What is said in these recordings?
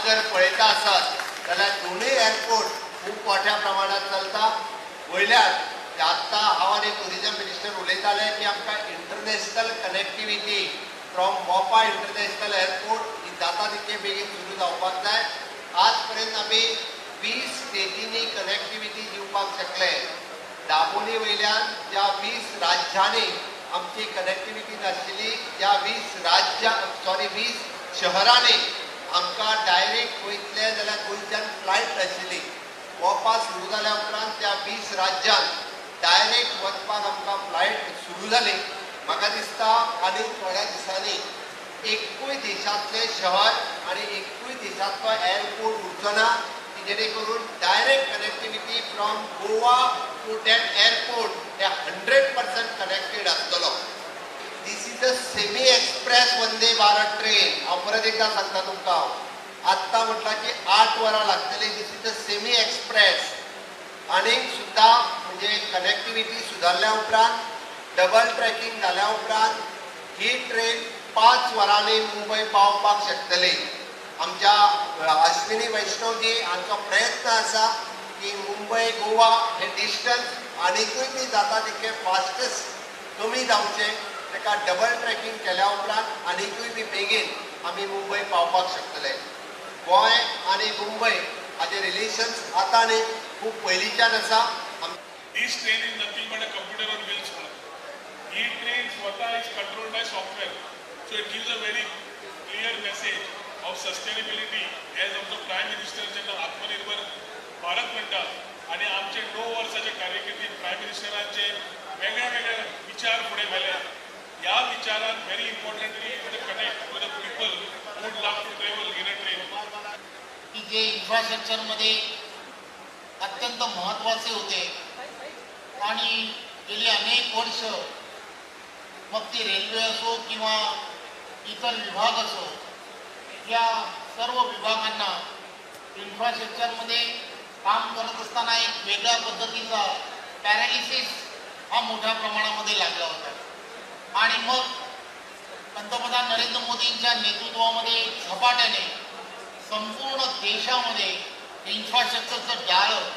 जर पळयता आसत जाल्यार दोनूय एअरपोर्ट खूब मोठ्या प्रमाणात चलता। वयल्यान आत्तां हांव आनी टुरिजम मिनिस्टर उलयताले की आमकां इंटरनॅशनल कनेक्टिविटी फ्रॉम मोपा इंटरनॅशनल एअरपोर्ट ही जाता तितके बेगीन सुरू जावपाक जाय। आज पर्यंत आमी 20 स्टेटींनी कनेक्टिविटी दिवपाक शकले। दाबोळी वयल्यान ज्या 20 राज्यांनी आमची कनेक्टिविटी नाशिल्ली, ज्या 20 शहरांनी आमकां डायरेक्ट वयतले जाल्यार गोंयच्यान फ्लायट नाशिल्ली, मोपा सुरू जाल्या उपरांत त्या 20 राज्यांत डायरेक्ट वचपाक आमकां फ्लायट सुरू जाली। म्हाका दिसता आनी थोड्या दिसांनी एकूय देशांतले शहर आनी एकूय देशांतलो एअरपोर्ट उरचो ना की जेणे करून direct connectivity from Goa to that airport हे 100% कनेक्टेड आसतलो। This is a semi express Vande Bharat train. हांव परत एकदा सांगता तुमकां, आत्तां म्हटलां की 8 वरां लागतली। दिस इज अ सेमी एक्सप्रेस। आनीक सुद्दां म्हणजे कनेक्टिविटी सुदारल्या उपरांत, डबल ट्रॅकिंग जाल्या उपरांत ही ट्रेन 5 वरांनी मुंबय पावपाक शकतली। आमच्या अश्विनी वैष्णवजी हांचो प्रयत्न आसा की मुंबय गोवा हे डिस्टन्स आनीकूय बी जाता तितके फास्टस्ट कमी जावचें। ताका डबल ट्रॅकिंग केल्या उपरांत आनीकूय बी बेगीन आमी मुंबय पावपाक शकतले। गोंय आनी मुंबय हाचे रिलेशन्स आतां न्ही खूब पयलींच्यान आसा। This train is nothing but a computer on wheels. This train स्वतः is controlled by software, so it gives a very clear message of sustainability as of the Prime Minister जेन्ना आत्मनिर्भर भारत म्हणटात आनी आमचे 9 वर्साचे कारकिर्दीत प्रायम मिनिस्टरांचे वेगळे वेगळे विचार फुडें व्हेले। ह्या विचारान very importantly the connect with the people would love to travel in a train. की जे इन्फ्रास्ट्रक्चरमध्ये अत्यंत महत्त्वाचे होते आणि गेली अनेक वर्ष मग ती रेल्वे असो किंवा इतर विभाग असो, या सर्व विभागांना इन्फ्रास्ट्रक्चरमध्ये काम करत असताना एक वेगळ्या पद्धतीचा पॅरालिसिस हा मोठ्या प्रमाणामध्ये लागला होता। आणि मग पंतप्रधान नरेंद्र मोदींच्या नेतृत्वामध्ये झपाट्याने संपूर्ण देशामध्ये इन्फ्रास्ट्रक्चरचं जाळं,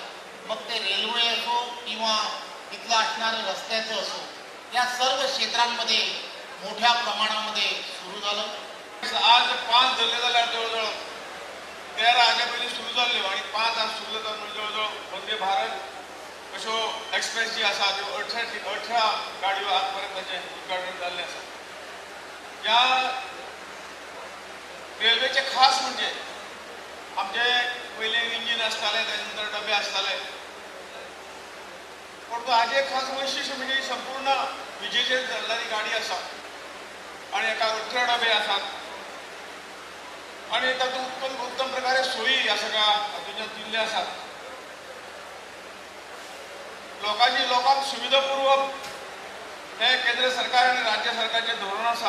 मग ते रेल्वे असो किंवा तिथलं असणारं रस्त्याचं असो, या सर्व क्षेत्रांमध्ये मोठ्या प्रमाणामध्ये सुरू झालं। आज 5 धरले जाल्यार जवळजवळ 13 हाजे पयलीं सुरू जाल्ल्यो आनी 5 आज सुरू जातात म्हणजे जवळजवळ वंदे भारत अश्यो एक्सप्रेस जी आसा त्यो 18 गाडयो आज पर्यंत ताचें उद्घाटन जाल्लें आसा। ह्या रेल्वेचे खास म्हणजे आमचे पयले इंजीन आसताले, ताचे नंतर डबे आसताले, पण हाजे खास वैशिश्ट्य म्हणजे संपूर्ण विजेचेर चलणारी गाडी आसा आनी एका 18 डबे आसात आनी तातूंत उत्तम प्रकारे सोयी ह्या सगळ्या हातूंतल्यान दिल्ले आसात। लोकांक सुविधापूर्वक हे केंद्र सरकार आनी राज्य सरकारचे धोरण आसा।